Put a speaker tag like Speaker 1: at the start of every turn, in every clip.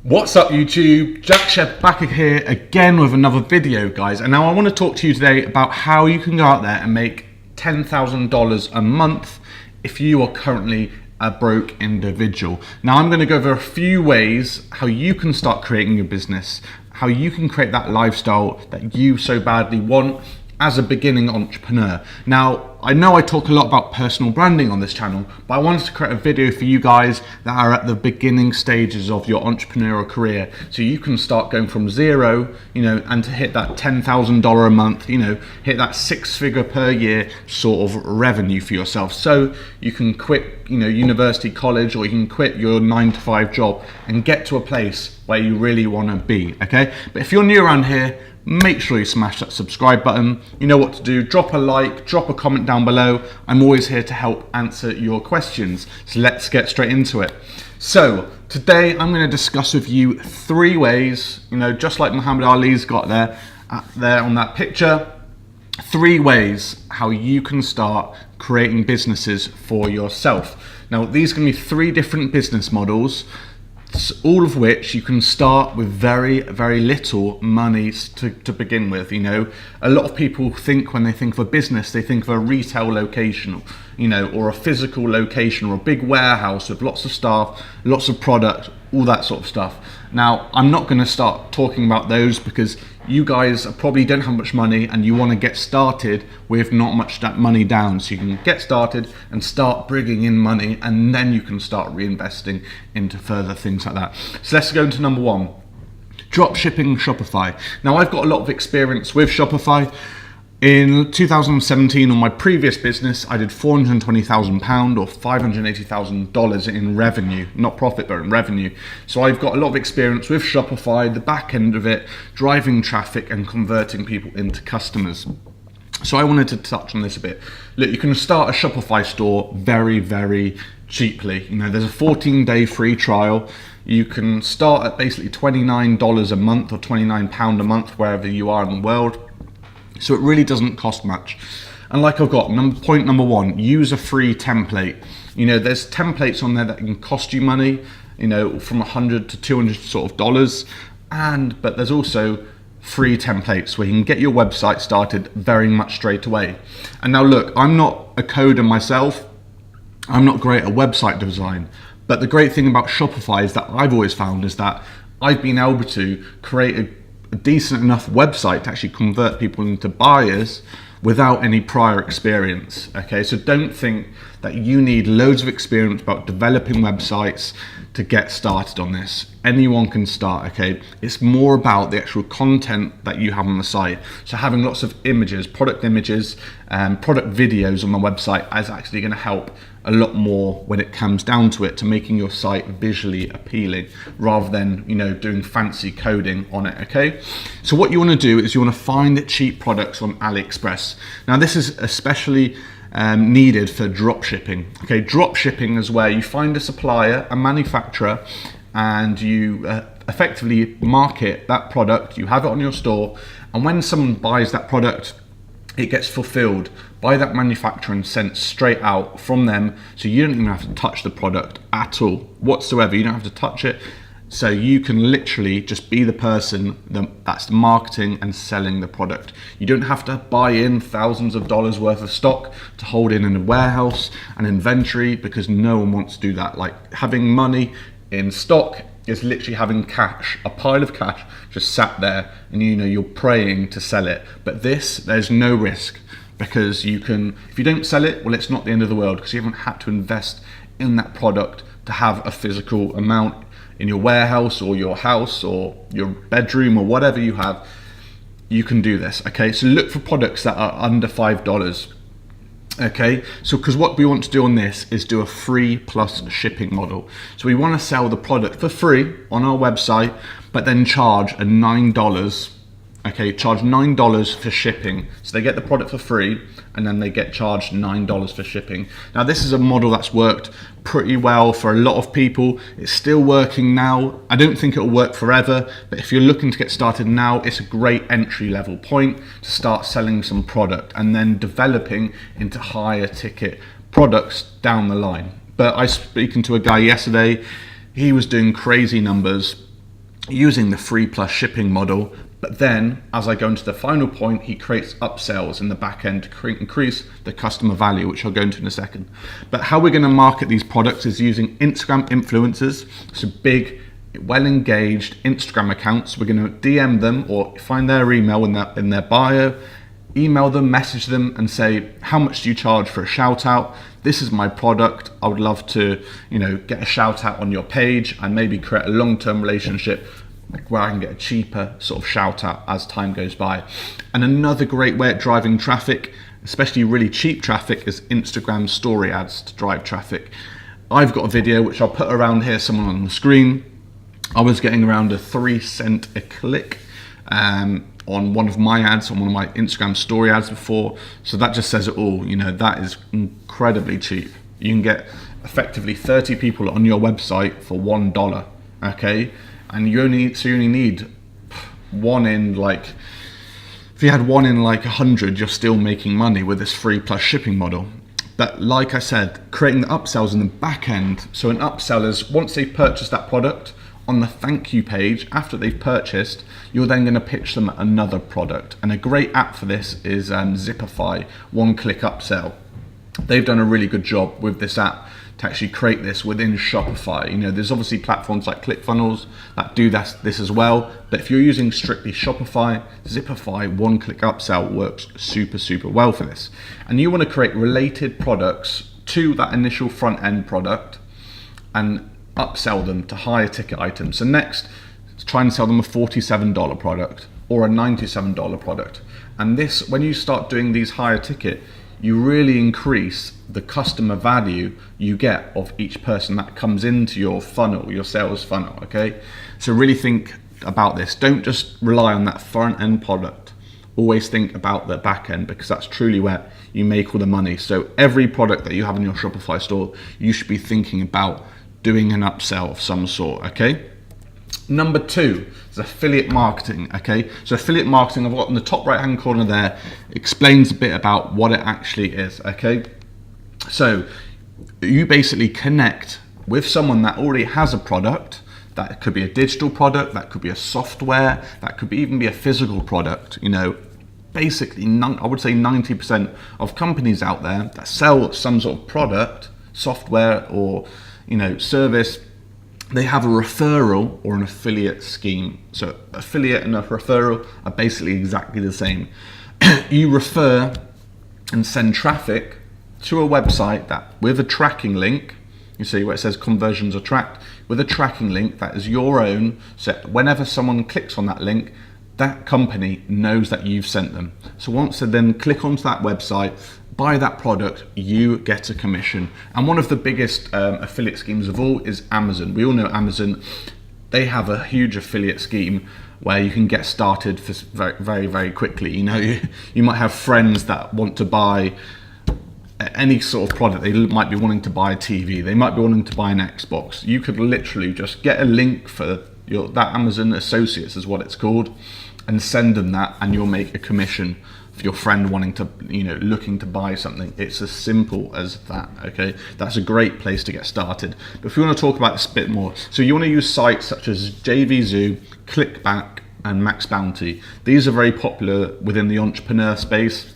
Speaker 1: What's up YouTube? Jack Shepherd back here again with another video, guys. And now I want to talk to you today about how you can go out there and make $10,000 a month if you are currently a broke individual. Now I'm going to go over a few ways how you can start creating your business, how you can create that lifestyle that you so badly want as a beginning entrepreneur. Now, I know I talk a lot about personal branding on this channel, but I wanted to create a video for you guys that are at the beginning stages of your entrepreneurial career, so you can start going from zero, and to hit that $10,000 a month, hit that six-figure per year sort of revenue for yourself. So you can quit, university, college, or you can quit your 9-to-5 job and get to a place where you really want to be, okay? But if you're new around here, make sure you smash that subscribe button. You know what to do. Drop a like, drop a comment down below. I'm always here to help answer your questions. So let's get straight into it. So today I'm going to discuss with you 3 ways, just like Muhammad Ali's got there on that picture, 3 ways how you can start creating businesses for yourself. Now these can be 3 different business models, all of which you can start with very, very little money to begin with. A lot of people think, when they think of a business, they think of a retail location, or a physical location, or a big warehouse with lots of staff, lots of product, all that sort of stuff. Now, I'm not going to start talking about those because you guys probably don't have much money and you want to get started with not much that money down. So you can get started and start bringing in money, and then you can start reinvesting into further things like that. So let's go into number 1, drop shipping Shopify. Now I've got a lot of experience with Shopify. In 2017, on my previous business, I did £420,000 or $580,000 in revenue, not profit, but in revenue. So I've got a lot of experience with Shopify, the back end of it, driving traffic and converting people into customers. So I wanted to touch on this a bit. Look, you can start a Shopify store very, very cheaply. There's a 14-day free trial. You can start at basically $29 a month or £29 a month, wherever you are in the world. So it really doesn't cost much. And like I've got, point number 1, use a free template. There's templates on there that can cost you money, from $100 to $200 sort of dollars. But there's also free templates where you can get your website started very much straight away. And now look, I'm not a coder myself. I'm not great at website design. But the great thing about Shopify is that I've always found is that I've been able to create a decent enough website to actually convert people into buyers without any prior experience. Okay, so don't think that you need loads of experience about developing websites to get started on this. Anyone can start, okay? It's more about the actual content that you have on the site. So having lots of images, product videos on the website is actually going to help a lot more when it comes down to it, to making your site visually appealing rather than doing fancy coding on it. Okay, so what you want to do is you want to find cheap products on AliExpress. Now this is especially needed for drop shipping. Okay, drop shipping is where you find a supplier, a manufacturer, and you effectively market that product. You have it on your store, and when someone buys that product, it gets fulfilled by that manufacturer and sent straight out from them. So you don't even have to touch the product at all whatsoever. You don't have to touch it. So you can literally just be the person that's marketing and selling the product. You don't have to buy in thousands of dollars worth of stock to hold in a warehouse and inventory, because no one wants to do that. Like, having money in stock is literally having cash, a pile of cash just sat there, and you're praying to sell it. But there's no risk, because if you don't sell it, well, it's not the end of the world, because you haven't had to invest in that product to have a physical amount in your warehouse or your house or your bedroom or whatever you have. You can do this. Okay, so look for products that are under $5. Okay, so because what we want to do on this is do a free plus shipping model. So we want to sell the product for free on our website, but then charge a $9. Okay, charge $9 for shipping. So they get the product for free, and then they get charged $9 for shipping. Now this is a model that's worked pretty well for a lot of people. It's still working now. I don't think it'll work forever, but if you're looking to get started now, it's a great entry level point to start selling some product and then developing into higher ticket products down the line. But I was speaking to a guy yesterday. He was doing crazy numbers using the free plus shipping model. But then as I go into the final point, he creates upsells in the back end to increase the customer value, which I'll go into in a second. But how we're going to market these products is using Instagram influencers, so big, well engaged Instagram accounts. We're going to DM them or find their email in their bio, email them, message them and say, how much do you charge for a shout out? This is my product. I would love to, get a shout out on your page and maybe create a long-term relationship where I can get a cheaper sort of shout out as time goes by. And another great way at driving traffic, especially really cheap traffic, is Instagram story ads to drive traffic. I've got a video which I'll put around here, someone on the screen. I was getting around a 3 cent a click on one of my ads, on one of my Instagram story ads before. So that just says it all. That is incredibly cheap. You can get effectively 30 people on your website for $1, okay? And you only need one in if you had one in 100, you're still making money with this free plus shipping model. But like I said, creating the upsells in the back end. So an upsell is once they've purchased that product, on the thank you page, after they've purchased, you're then going to pitch them another product. And a great app for this is Zipify, one-click upsell. They've done a really good job with this app to actually create this within Shopify. There's obviously platforms like ClickFunnels that do this as well, but if you're using strictly Shopify, Zipify one-click upsell works super, super well for this. And you want to create related products to that initial front-end product and upsell them to higher ticket items. So next, try and sell them a $47 product or a $97 product. And this, when you start doing these higher ticket, you really increase the customer value you get of each person that comes into your funnel, your sales funnel, okay? So really think about this. Don't just rely on that front end product. Always think about the back end, because that's truly where you make all the money. So every product that you have in your Shopify store, you should be thinking about doing an upsell of some sort, okay? Number 2 is affiliate marketing, okay? So affiliate marketing, I've got in the top right hand corner there, explains a bit about what it actually is, okay? So you basically connect with someone that already has a product. That could be a digital product, that could be a software, that could even be a physical product. Basically, I would say 90% of companies out there that sell some sort of product, software or service, they have a referral or an affiliate scheme. So affiliate and a referral are basically exactly the same. You refer and send traffic to a website that with a tracking link, you see where it says conversions are tracked, with a tracking link that is your own, so whenever someone clicks on that link, that company knows that you've sent them. So once they then click onto that website, buy that product, you get a commission. And one of the biggest affiliate schemes of all is Amazon. We all know Amazon. They have a huge affiliate scheme where you can get started for very, very, very quickly. You might have friends that want to buy any sort of product. They might be wanting to buy a TV. They might be wanting to buy an Xbox. You could literally just get a link for that Amazon Associates is what it's called, and send them that, and you'll make a commission for your friend wanting to, looking to buy something. It's as simple as that, okay? That's a great place to get started. But if you want to talk about this a bit more, so you want to use sites such as JVZoo, ClickBank, and Max Bounty. These are very popular within the entrepreneur space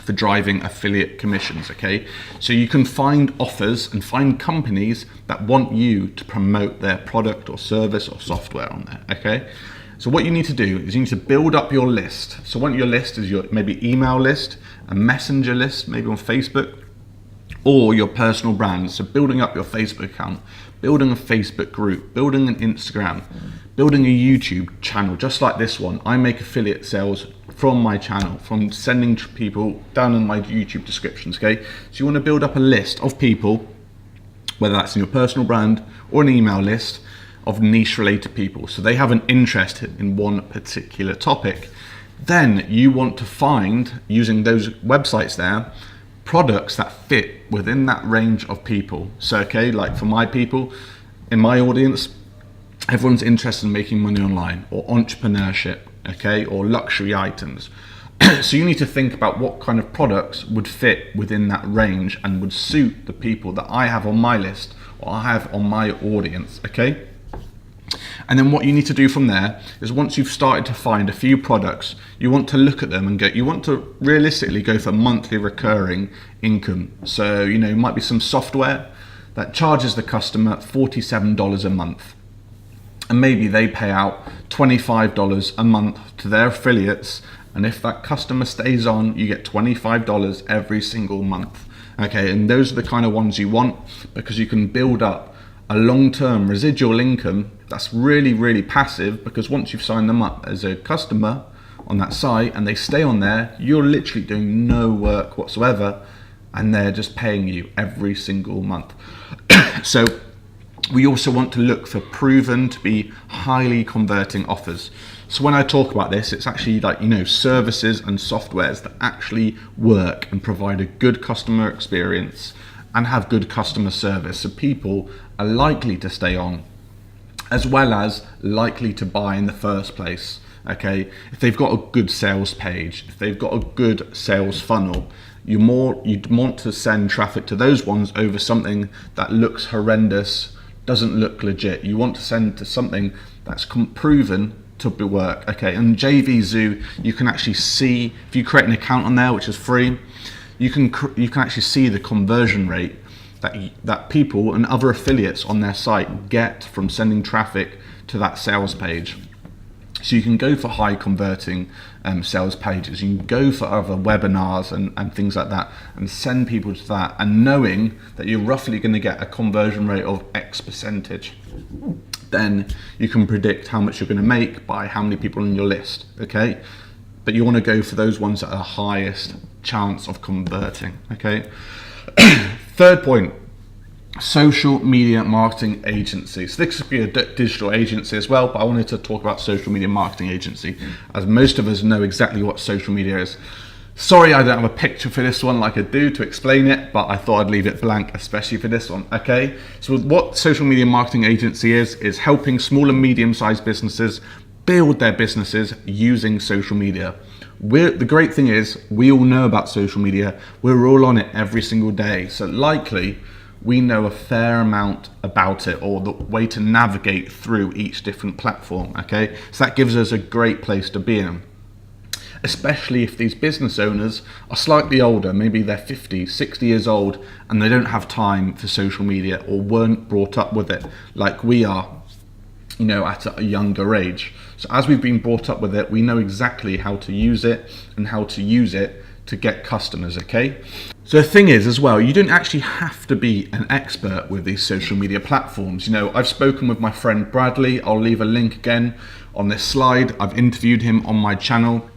Speaker 1: for driving affiliate commissions, okay? So you can find offers and find companies that want you to promote their product or service or software on there, okay? So what you need to do is you need to build up your list. So what your list is, your maybe email list, a messenger list, maybe on Facebook, or your personal brand. So building up your Facebook account, building a Facebook group, building an Instagram, building a YouTube channel, just like this one. I make affiliate sales from my channel, from sending people down in my YouTube descriptions, okay? So you want to build up a list of people, whether that's in your personal brand or an email list, of niche related people, so they have an interest in one particular topic. Then you want to find, using those websites there, products that fit within that range of people. So okay, like for my people in my audience, everyone's interested in making money online or entrepreneurship, okay, or luxury items. So you need to think about what kind of products would fit within that range and would suit the people that I have on my list or I have on my audience, okay? And then what you need to do from there is, once you've started to find a few products, you want to look at them and you want to realistically go for monthly recurring income. So, it might be some software that charges the customer $47 a month. And maybe they pay out $25 a month to their affiliates. And if that customer stays on, you get $25 every single month. Okay, and those are the kind of ones you want, because you can build up a long-term residual income that's really, really passive, because once you've signed them up as a customer on that site and they stay on there, you're literally doing no work whatsoever and they're just paying you every single month. So we also want to look for proven to be highly converting offers. So when I talk about this, it's actually like, services and softwares that actually work and provide a good customer experience and have good customer service. So people are likely to stay on, as well as likely to buy in the first place. Okay, if they've got a good sales page, if they've got a good sales funnel, you'd want to send traffic to those ones over something that looks horrendous, doesn't look legit. You want to send to something that's proven to be work. Okay, and JVZoo, you can actually see, if you create an account on there, which is free, you can actually see the conversion rate that people and other affiliates on their site get from sending traffic to that sales page. So you can go for high converting sales pages, you can go for other webinars and things like that, and send people to that, and knowing that you're roughly going to get a conversion rate of X percentage, then you can predict how much you're going to make by how many people on your list. Okay, but you want to go for those ones that are highest chance of converting. Okay. Third point, social media marketing agency. So this could be a digital agency as well, but I wanted to talk about social media marketing agency, as most of us know exactly what social media is. Sorry, I don't have a picture for this one like I do to explain it, but I thought I'd leave it blank, especially for this one. Okay, so what social media marketing agency is helping small and medium-sized businesses build their businesses using social media. The great thing is, we all know about social media. We're all on it every single day. So likely we know a fair amount about it, or the way to navigate through each different platform. Okay, so that gives us a great place to be in, especially if these business owners are slightly older, maybe they're 50, 60 years old, and they don't have time for social media or weren't brought up with it like we are, at a younger age. So as we've been brought up with it, we know exactly how to use it and how to use it to get customers. Okay, so the thing is as well, you don't actually have to be an expert with these social media platforms. I've spoken with my friend Bradley. I'll leave a link again on this slide. I've interviewed him on my channel,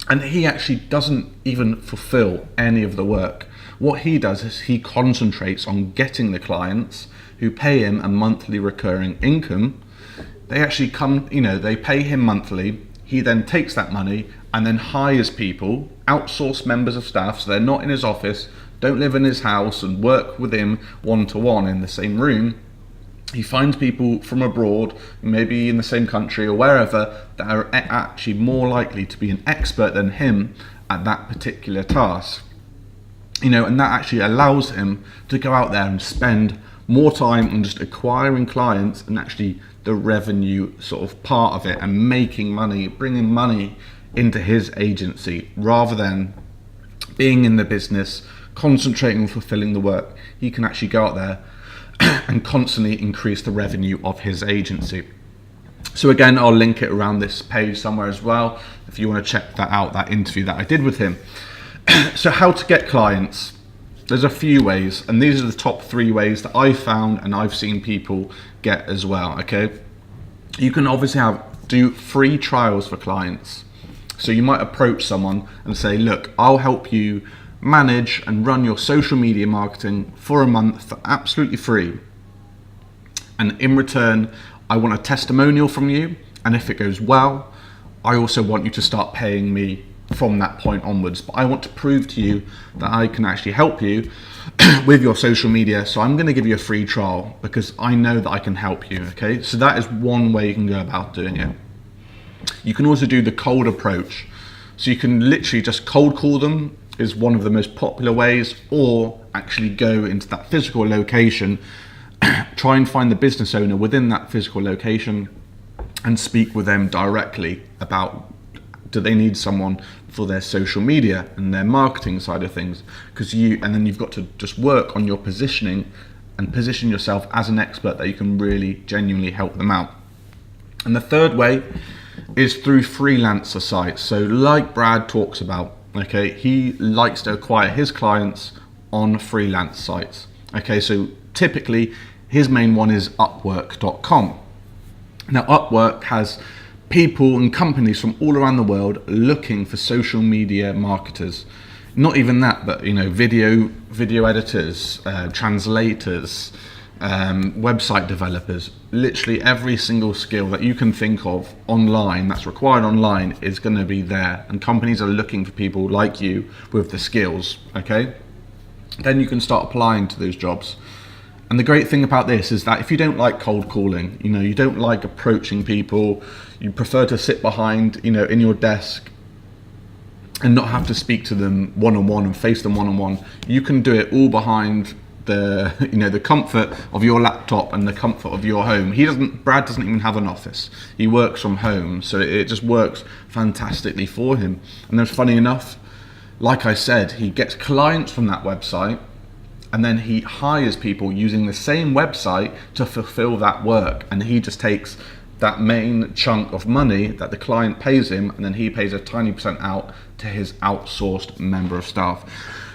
Speaker 1: and he actually doesn't even fulfill any of the work. What he does is he concentrates on getting the clients who pay him a monthly recurring income. They actually come, they pay him monthly. He then takes that money and then hires people, outsourced members of staff, so they're not in his office, don't live in his house and work with him one-to-one in the same room. He finds people from abroad, maybe in the same country or wherever, that are actually more likely to be an expert than him at that particular task. And that actually allows him to go out there and spend more time on just acquiring clients and actually the revenue sort of part of it, and making money, bringing money into his agency, rather than being in the business, concentrating on fulfilling the work. He can actually go out there and constantly increase the revenue of his agency. So again, I'll link it around this page somewhere as well, if you want to check that out, that interview that I did with him. So how to get clients? There's a few ways, and these are the top 3 ways that I found and I've seen people get as well. Okay, you can obviously do free trials for clients. So you might approach someone and say, look, I'll help you manage and run your social media marketing for a month for absolutely free, and in return I want a testimonial from you, and if it goes well, I also want you to start paying me from that point onwards. But I want to prove to you that I can actually help you with your social media, so I'm going to give you a free trial because I know that I can help you. Okay, so that is one way you can go about doing it. You can also do the cold approach, so you can literally just cold call them, is one of the most popular ways, or actually go into that physical location, try and find the business owner within that physical location, and speak with them directly about, do they need someone for their social media and their marketing side of things? And then you've got to just work on your positioning and position yourself as an expert that you can really genuinely help them out. And the third way is through freelancer sites. So like Brad talks about, okay, he likes to acquire his clients on freelance sites. Okay, so typically his main one is Upwork.com. Now Upwork has people and companies from all around the world looking for social media marketers. Not even that, but video editors, translators, website developers. Literally every single skill that you can think of online, that's required online, is going to be there, and companies are looking for people like you with the skills. Okay, then you can start applying to those jobs. And the great thing about this is that if you don't like cold calling, you don't like approaching people, you prefer to sit behind, in your desk and not have to speak to them one-on-one and face them one-on-one, you can do it all behind the comfort of your laptop and the comfort of your home. Brad doesn't even have an office. He works from home, so it just works fantastically for him. And then, funny enough, like I said, he gets clients from that website, and then he hires people using the same website to fulfill that work. And he just takes that main chunk of money that the client pays him, and then he pays a tiny % out to his outsourced member of staff.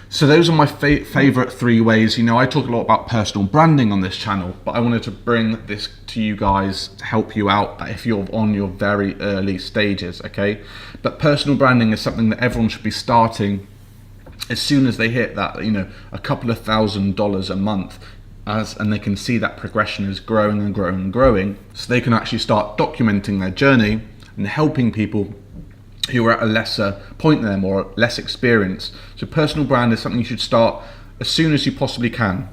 Speaker 1: So those are my favorite 3 ways. I talk a lot about personal branding on this channel, but I wanted to bring this to you guys to help you out if you're on your very early stages, okay? But personal branding is something that everyone should be starting as soon as they hit that, a couple of $1,000s a month, and they can see that progression is growing and growing and growing, so they can actually start documenting their journey and helping people who are at a lesser point than them or less experienced. So personal brand is something you should start as soon as you possibly can,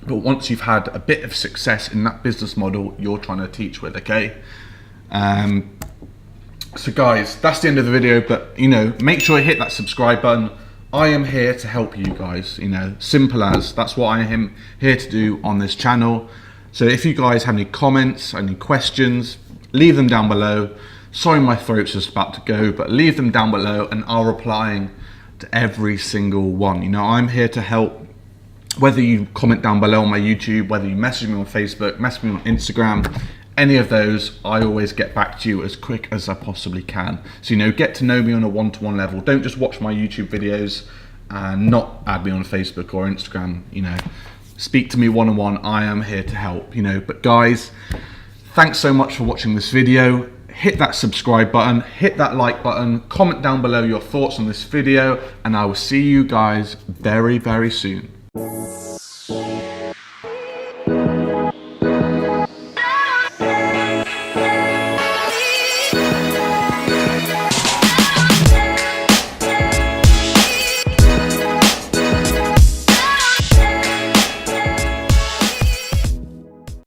Speaker 1: but once you've had a bit of success in that business model you're trying to teach with, okay? So guys, that's the end of the video, but make sure you hit that subscribe button. I am here to help you guys, simple as. That's what I am here to do on this channel. So if you guys have any comments, any questions, leave them down below. Sorry, my throat's just about to go, but leave them down below and I'll reply to every single one. I'm here to help, whether you comment down below on my YouTube, whether you message me on Facebook, message me on Instagram, any of those, I always get back to you as quick as I possibly can. So, get to know me on a one-to-one level. Don't just watch my YouTube videos and not add me on Facebook or Instagram, Speak to me one-on-one. I am here to help, But guys, thanks so much for watching this video. Hit that subscribe button, hit that like button, comment down below your thoughts on this video, and I will see you guys very, very soon.